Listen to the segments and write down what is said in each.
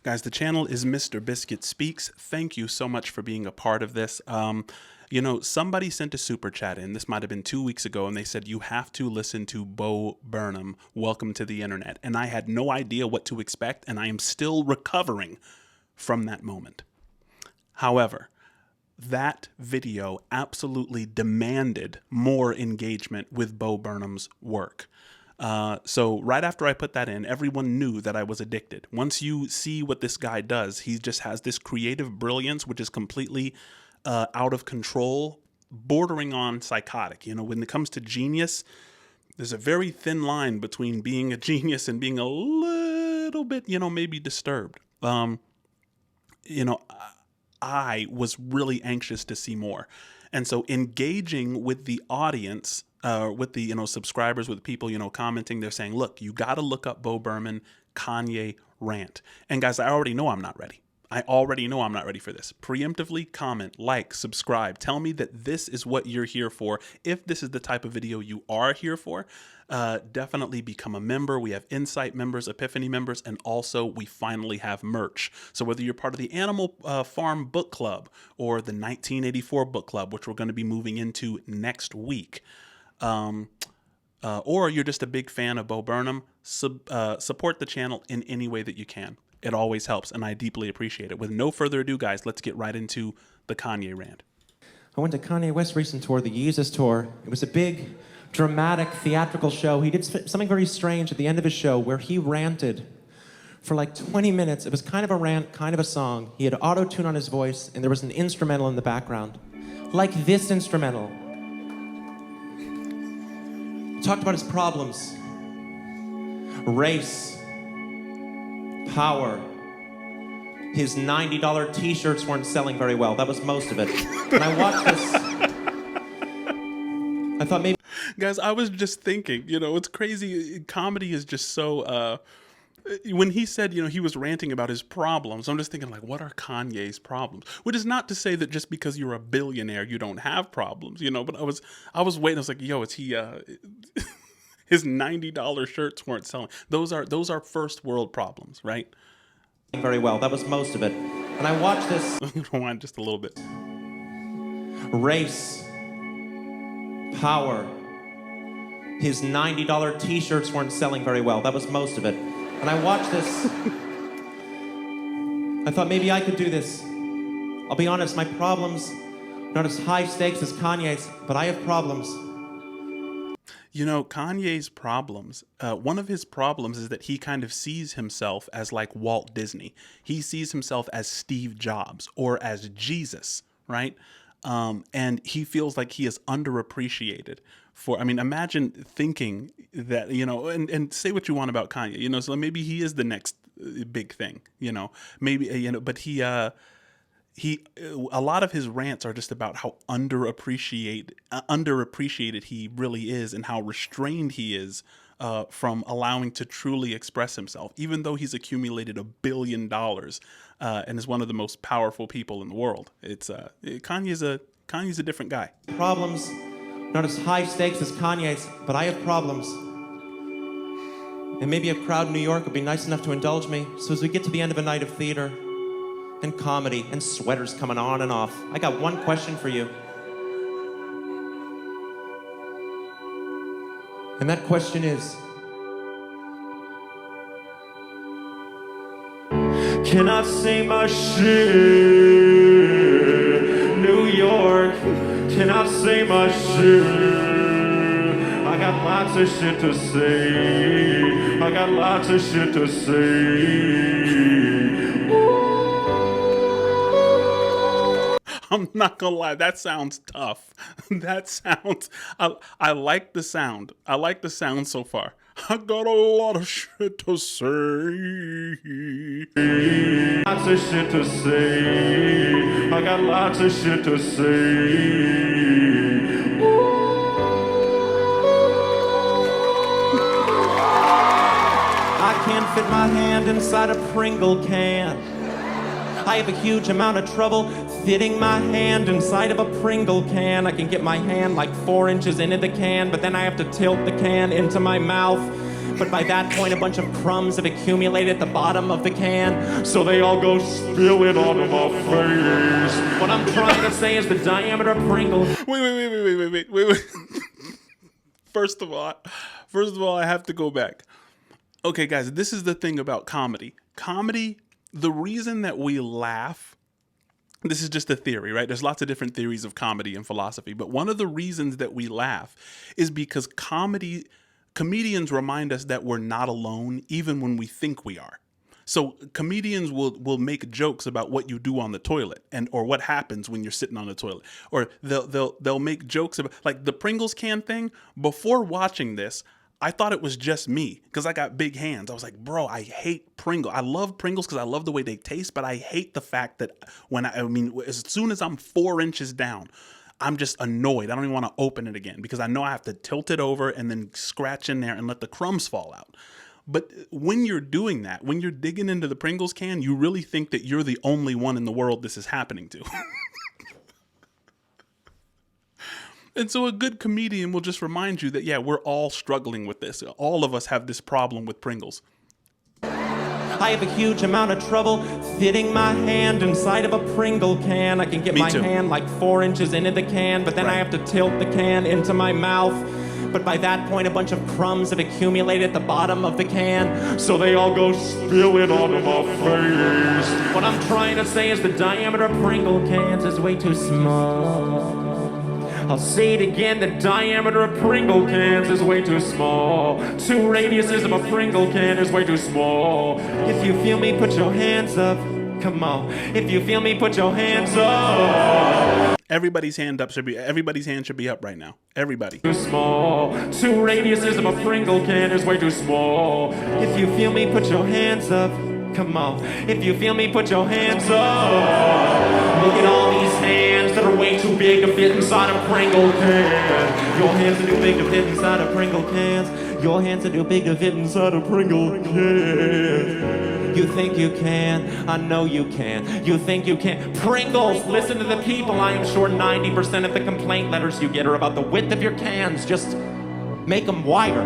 Guys, the channel is Mr. Biscuit Speaks. Thank you so much for being a part of this. Somebody sent a super chat in. This might have been 2 weeks ago, and they said, you have to listen to Bo Burnham, Welcome to the Internet. And I had no idea what to expect, and I am still recovering from that moment. However, that video absolutely demanded more engagement with Bo Burnham's work. So right after I put that in, everyone knew that I was addicted. Once you see what this guy does, he just has this creative brilliance, which is completely out of control, bordering on psychotic. You know, when it comes to genius, there's a very thin line between being a genius and being a little bit, maybe disturbed. I was really anxious to see more. And so engaging with the audience, with the, subscribers, with people, commenting, they're saying, look, you got to look up Bo Burnham, Kanye Rant. And guys, I already know I'm not ready. I already know I'm not ready for this. Preemptively comment, like, subscribe. Tell me that this is what you're here for. If this is the type of video you are here for, definitely become a member. We have Insight members, Epiphany members, and also we finally have merch. So whether you're part of the Animal Farm Book Club or the 1984 Book Club, which we're going to be moving into next week, or you're just a big fan of Bo Burnham, support the channel in any way that you can. It always helps, and I deeply appreciate it. With no further ado, guys, let's get right into the Kanye rant. I went to Kanye West's recent tour, the Yeezus tour. It was a big, dramatic, theatrical show. He did something very strange at the end of his show where he ranted for like 20 minutes. It was kind of a rant, kind of a song. He had auto-tune on his voice, and there was an instrumental in the background. Like this instrumental. He talked about his problems. Race. Power. His $90 t-shirts weren't selling very well. That was most of it. When I watched this, I thought maybe... Guys, I was just thinking, it's crazy. Comedy is just so... when he said, he was ranting about his problems, I'm just thinking, like, what are Kanye's problems? Which is not to say that just because you're a billionaire, you don't have problems, but I was waiting. I was like, yo, is he... His $90 shirts weren't selling. Those are first world problems, right? Very well. That was most of it. And I watched this. Rewind just a little bit. Race. Power. His $90 t-shirts weren't selling very well. That was most of it. And I watched this. I thought maybe I could do this. I'll be honest, my problems are not as high stakes as Kanye's, but I have problems. Kanye's problems, one of his problems is that he kind of sees himself as like Walt Disney. He sees himself as Steve Jobs or as Jesus, right? And he feels like he is underappreciated imagine thinking that, and say what you want about Kanye, so maybe he is the next big thing, maybe, but he, a lot of his rants are just about how underappreciated he really is and how restrained he is from allowing to truly express himself, even though he's accumulated $1 billion and is one of the most powerful people in the world. It's Kanye's a different guy. Problems, not as high stakes as Kanye's, but I have problems. And maybe a crowd in New York would be nice enough to indulge me. So as we get to the end of a night of theater, and comedy, and sweaters coming on and off, I got one question for you. And that question is, can I say my shit? New York, can I say my shit? I got lots of shit to say. I got lots of shit to say. I'm not gonna lie, that sounds tough. I like the sound. I like the sound so far. I got a lot of shit to say. Lots of shit to say. I got lots of shit to say. I can't fit my hand inside a Pringle can. I have a huge amount of trouble fitting my hand inside of a Pringle can. I can get my hand like 4 inches into the can, but then I have to tilt the can into my mouth But by that point, a bunch of crumbs have accumulated at the bottom of the can, so they all go spilling onto my face. What I'm trying to say is the diameter of Pringles. Wait. First of all, I have to go back. Okay, guys, this is the thing about comedy. Comedy, the reason that we laugh, this is just a theory, right? There's lots of different theories of comedy and philosophy, but one of the reasons that we laugh is because comedians remind us that we're not alone, even when we think we are. So comedians will make jokes about what you do on the toilet or what happens when you're sitting on the toilet, or they'll make jokes about, like, the Pringles can thing. Before watching this, I thought it was just me because I got big hands. I was like, bro, I hate Pringles. I love Pringles because I love the way they taste, but I hate the fact that as soon as I'm 4 inches down, I'm just annoyed. I don't even want to open it again because I know I have to tilt it over and then scratch in there and let the crumbs fall out. But when you're doing that, when you're digging into the Pringles can, you really think that you're the only one in the world this is happening to. And so a good comedian will just remind you that, yeah, we're all struggling with this. All of us have this problem with Pringles. I have a huge amount of trouble fitting my hand inside of a Pringle can. I can get my hand like 4 inches into the can, but then I have to tilt the can into my mouth. But by that point, a bunch of crumbs have accumulated at the bottom of the can, so they all go spilling onto my face. What I'm trying to say is the diameter of Pringle cans is way too small. I'll say it again, the diameter of Pringle cans is way too small. 2 radiuses of a Pringle can is way too small. If you feel me, put your hands up. Come on. If you feel me, put your hands up. Everybody's hand should be up right now. Everybody. Too small. 2 radiuses of a Pringle can is way too small. If you feel me, put your hands up. Come on. If you feel me, put your hands up. Look at all these hands that are way too big to fit inside a Pringle can. Your hands are too big to fit inside a Pringle cans. Your hands are too big to fit inside a Pringle can. You think you can? I know you can. You think you can? Pringles, listen to the people. I am sure 90% of the complaint letters you get are about the width of your cans. Just make them wider.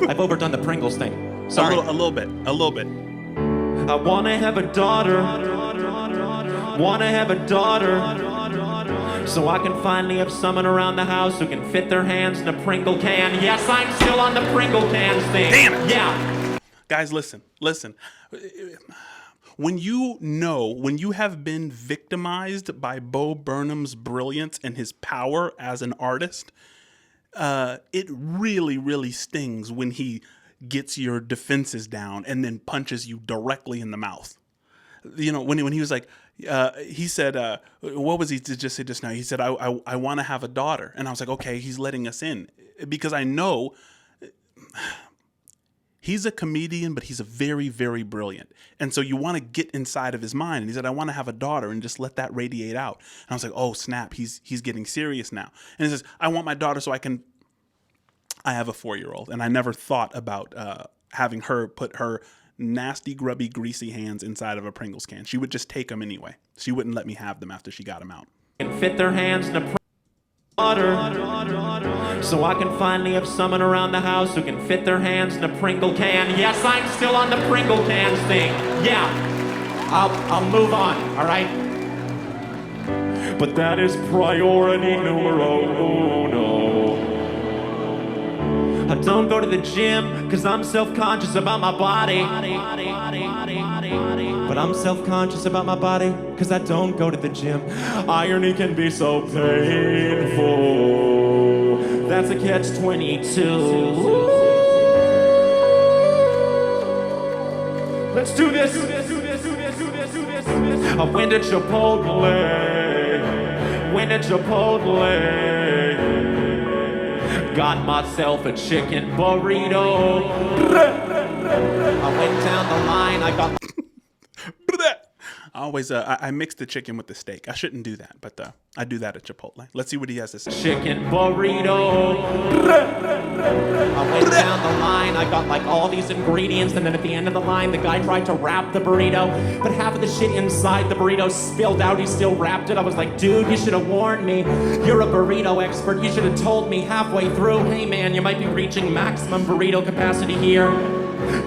I've overdone the Pringles thing. Sorry. A little bit. I wanna have a daughter. Wanna have a daughter. So I can finally have someone around the house who can fit their hands in a Pringle can. Yes, I'm still on the Pringle cans thing. Damn it. Yeah. Guys, listen. When you have been victimized by Bo Burnham's brilliance and his power as an artist, it really, really stings when he gets your defenses down and then punches you directly in the mouth. You know, when he was like, he said, what was he just said just now? He said, I want to have a daughter. And I was like, okay, he's letting us in. Because I know he's a comedian, but he's a very, very brilliant. And so you want to get inside of his mind. And he said, I want to have a daughter, and just let that radiate out. And I was like, oh, snap, he's getting serious now. And he says, I want my daughter so I have a 4-year-old. And I never thought about having her put her nasty, grubby, greasy hands inside of a Pringles can. She would just take them anyway. She wouldn't let me have them after she got them out. And fit their hands in a daughter. So I can finally have someone around the house who can fit their hands in a Pringle can. Yes, I'm still on the Pringle cans thing. Yeah, I'll move on, all right? But that is priority numero uno. I don't go to the gym because I'm self-conscious about my body. But I'm self-conscious about my body because I don't go to the gym. Irony can be so painful. That's a catch-22. Let's do this. I went to Chipotle. Got myself a chicken burrito. I went down the line. I mix the chicken with the steak. I shouldn't do that, but I do that at Chipotle. Let's see what he has to say. Chicken burrito. I went down the line, I got like all these ingredients, and then at the end of the line, the guy tried to wrap the burrito, but half of the shit inside the burrito spilled out. He still wrapped it. I was like, dude, you should have warned me. You're a burrito expert. You should have told me halfway through, hey man, you might be reaching maximum burrito capacity here.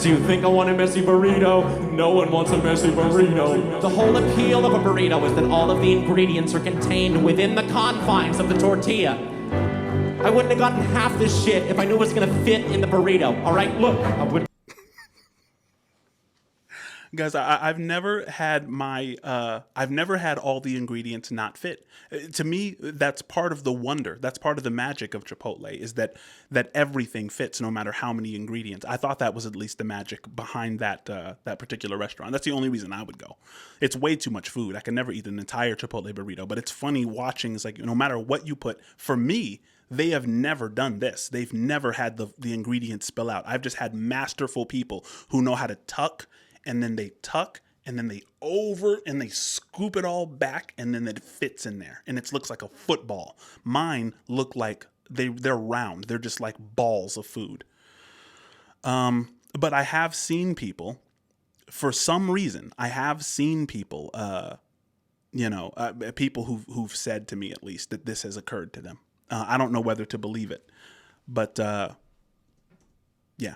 Do you think I want a messy burrito? No one wants a messy burrito. The whole appeal of a burrito is that all of the ingredients are contained within the confines of the tortilla. I wouldn't have gotten half this shit if I knew it was gonna fit in the burrito. All right, look, I would. Guys, I've never had I've never had all the ingredients not fit. To me, that's part of the wonder. That's part of the magic of Chipotle, is that everything fits no matter how many ingredients. I thought that was at least the magic behind that particular restaurant. That's the only reason I would go. It's way too much food. I can never eat an entire Chipotle burrito, but it's funny watching. It's like, no matter what you put, for me, they have never done this. They've never had the ingredients spill out. I've just had masterful people who know how to tuck, and then they tuck, and then they scoop it all back, and then it fits in there, and it looks like a football. Mine look like they're round. They're just like balls of food. But I have seen people, for some reason, people, people who've said to me at least that this has occurred to them. I don't know whether to believe it, but yeah.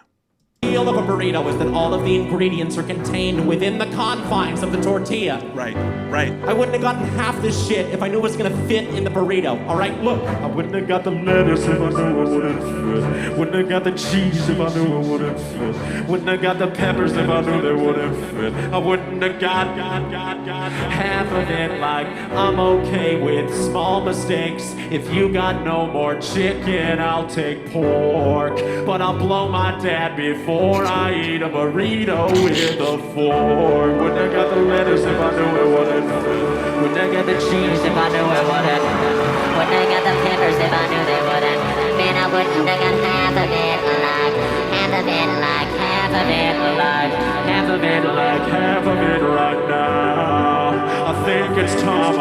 The appeal of a burrito is that all of the ingredients are contained within the confines of the tortilla. Right. I wouldn't have gotten half this shit if I knew it was gonna fit in the burrito. All right, look. I wouldn't have got the lettuce if I knew it wouldn't fit. Wouldn't have got the cheese if I knew it wouldn't fit. Wouldn't have got the peppers if I knew they wouldn't fit. I wouldn't have got half of it. Like, I'm okay with small mistakes. If you got no more chicken, I'll take pork. But I'll blow my dad before I eat a burrito with a fork. Wouldn't have got the lettuce if I knew it wouldn't fit. Wouldn't have got the cheese if I knew it wouldn't fit. Wouldn't have got the peppers if I knew they wouldn't. Man, I wouldn't have got half of it like, half of it like, half of it like, Half of it like, half of it right now. I think it's time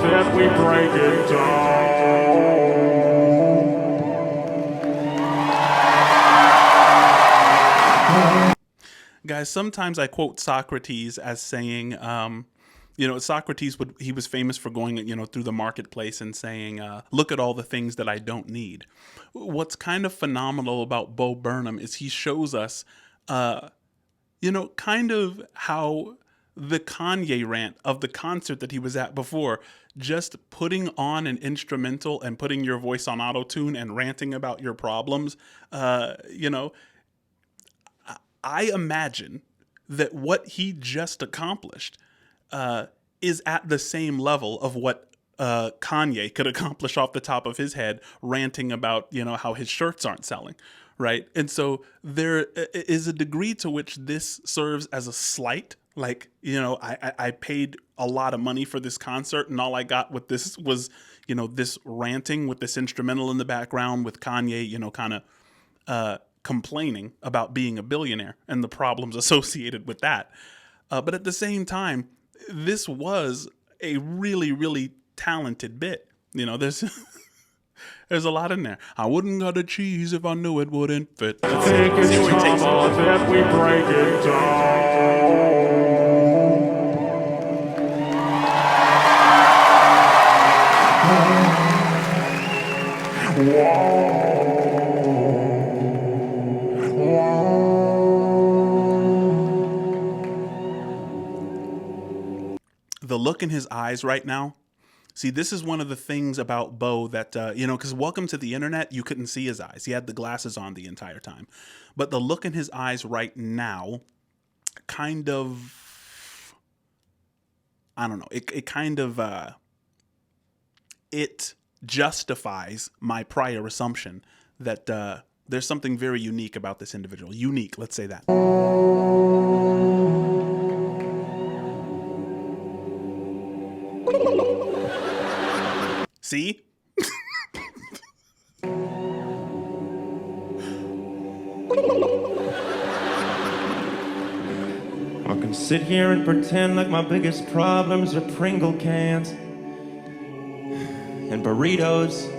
that we break it down. Guys, sometimes I quote Socrates as saying, Socrates he was famous for going, through the marketplace and saying, look at all the things that I don't need. What's kind of phenomenal about Bo Burnham is he shows us, kind of how the Kanye rant of the concert that he was at before, just putting on an instrumental and putting your voice on auto-tune and ranting about your problems, I imagine that what he just accomplished is at the same level of what Kanye could accomplish off the top of his head, ranting about, how his shirts aren't selling, right? And so there is a degree to which this serves as a slight. Like, I paid a lot of money for this concert, and all I got with this was, this ranting with this instrumental in the background with Kanye, kind of complaining about being a billionaire and the problems associated with that. But at the same time, this was a really, really talented bit. There's there's a lot in there. I wouldn't got the cheese if I knew it wouldn't fit. I think it's time that we break it down. The look in his eyes right now. See, this is one of the things about Bo that, because welcome to the internet, you couldn't see his eyes. He had the glasses on the entire time. But the look in his eyes right now kind of, I don't know, it justifies my prior assumption that there's something very unique about this individual. Unique, let's say that. See? I can sit here and pretend like my biggest problems are Pringle cans and burritos.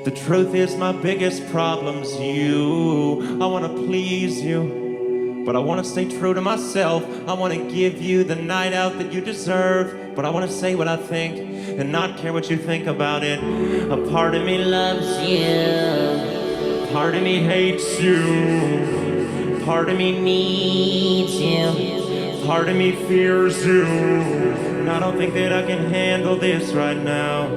The truth is my biggest problem's you. I wanna please you, but I wanna stay true to myself. I wanna give you the night out that you deserve, but I wanna say what I think and not care what you think about it. A part of me loves you, part of me hates you, part of me needs you, part of me fears you. And I don't think that I can handle this right now.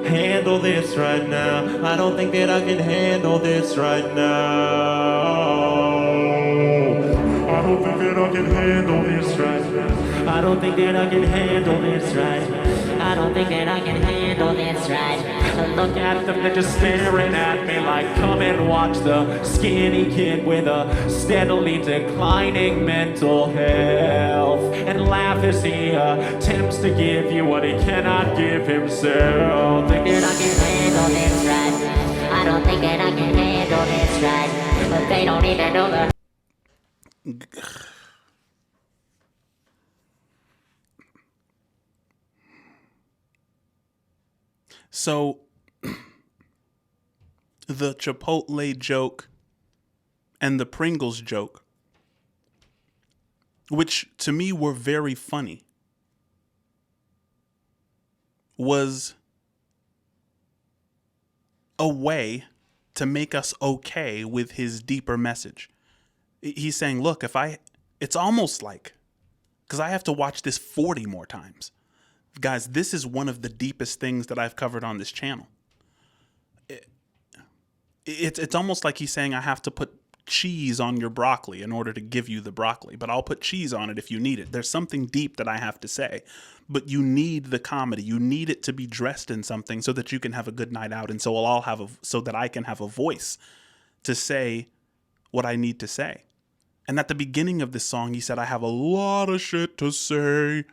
Handle this right now. I don't think that I can handle this right now. I don't think that I can handle this right now. I don't think that I can handle this right. I don't think that I can handle this right. Look at them, they're just staring at me like, come and watch the skinny kid with a steadily declining mental health, and laugh as he attempts to give you what he cannot give himself. Think that I can handle this right. I don't think that I can handle this right. But they don't even know the... So, the Chipotle joke and the Pringles joke, which to me were very funny, was a way to make us okay with his deeper message. He's saying, look, it's almost like, because I have to watch this 40 more times. Guys, this is one of the deepest things that I've covered on this channel. It's almost like he's saying I have to put cheese on your broccoli in order to give you the broccoli, but I'll put cheese on it if you need it. There's something deep that I have to say, but you need the comedy. You need it to be dressed in something so that you can have a good night out, and so that I can have a voice to say what I need to say. And at the beginning of this song, he said, I have a lot of shit to say.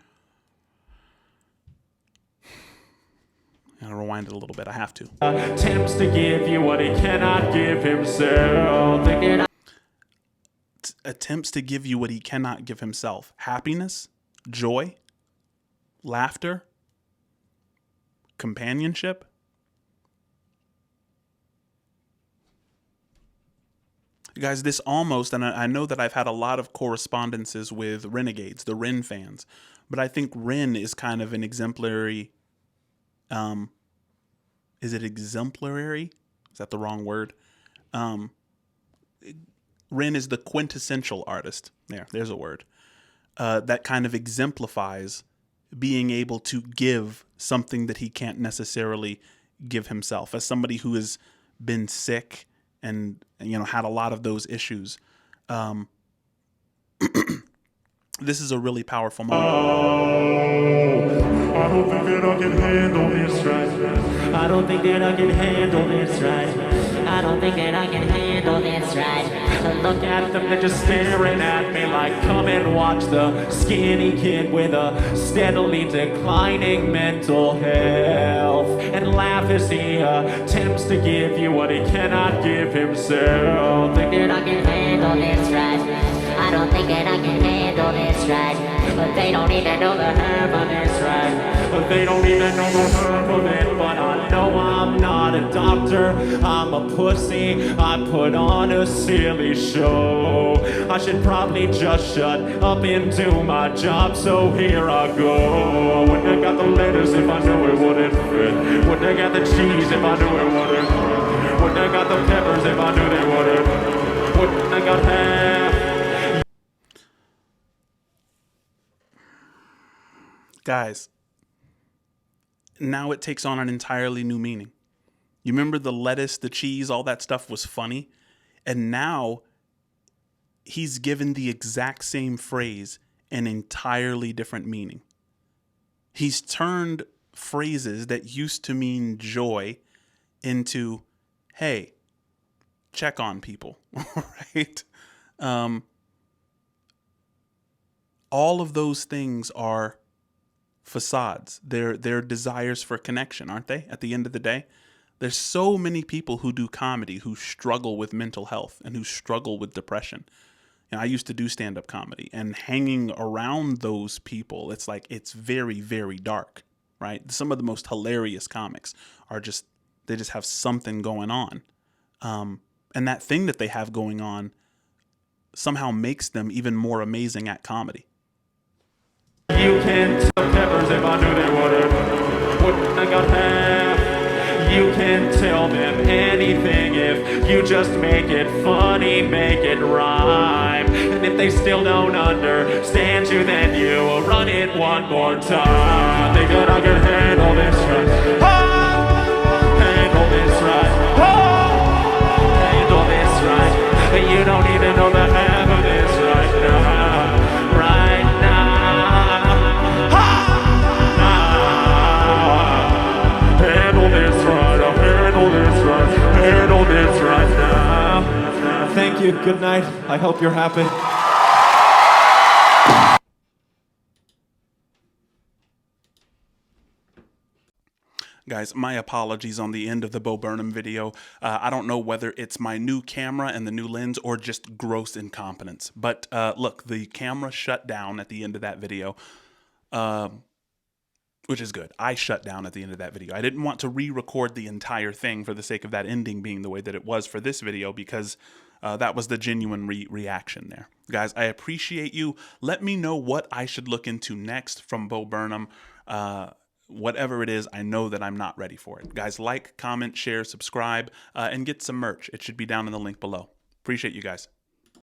I'll rewind it a little bit. I have to. Attempts to give you what he cannot give himself. Attempts to give you what he cannot give himself. Happiness, joy, laughter, companionship. Guys, this almost, and I know that I've had a lot of correspondences with Renegades, the Ren fans, but I think Ren is kind of an exemplary... is it exemplary? Is that the wrong word? Ren is the quintessential artist. There's a word. That kind of exemplifies being able to give something that he can't necessarily give himself. As somebody who has been sick and had a lot of those issues, this is a really powerful moment. I don't think that I can handle this right. I don't think that I can handle this right. I don't think that I can handle this right. Look at them, they're just staring at me like, come and watch the skinny kid with a steadily declining mental health, and laugh as he attempts to give you what he cannot give himself. Think that I can handle this right. I don't think that I can handle this right. But they don't even know the herb of this right. But they don't even know the herb of it. But I know I'm not a doctor, I'm a pussy. I put on a silly show. I should probably just shut up and do my job, so here I go. Wouldn't have got the lettuce if I knew it wouldn't fit. Wouldn't have got the cheese if I knew it wouldn't fit. Wouldn't have got the peppers if I knew they wouldn't. Wouldn't have got half. Guys, now it takes on an entirely new meaning. You remember the lettuce, the cheese, all that stuff was funny? And now he's given the exact same phrase an entirely different meaning. He's turned phrases that used to mean joy into, hey, check on people, right? All of those things are facades. They're desires for connection, aren't they? At the end of the day, there's so many people who do comedy who struggle with mental health and who struggle with depression. I used to do stand-up comedy, and hanging around those people, it's like, it's very, very dark, right? Some of the most hilarious comics are they just have something going on. And that thing that they have going on somehow makes them even more amazing at comedy. You can tell peppers if I knew they wouldn't I got half. You can tell them anything if you just make it funny, make it rhyme. And if they still don't understand you, then you will run it one more time. Think that I can handle this right. Oh, handle this right. Oh, handle this right. But you don't even know the half of this right now. Right now. Handle this right. I'll handle this right. Handle this right now. Thank you. Good night. I hope you're happy. Guys, my apologies on the end of the Bo Burnham video. I don't know whether it's my new camera and the new lens or just gross incompetence. But look, the camera shut down at the end of that video, which is good. I shut down at the end of that video. I didn't want to re-record the entire thing for the sake of that ending being the way that it was for this video, because that was the genuine reaction there. Guys, I appreciate you. Let me know what I should look into next from Bo Burnham. Whatever it is, I know that I'm not ready for it. Guys, like, comment, share, subscribe, and get some merch. It should be down in the link below. Appreciate you guys.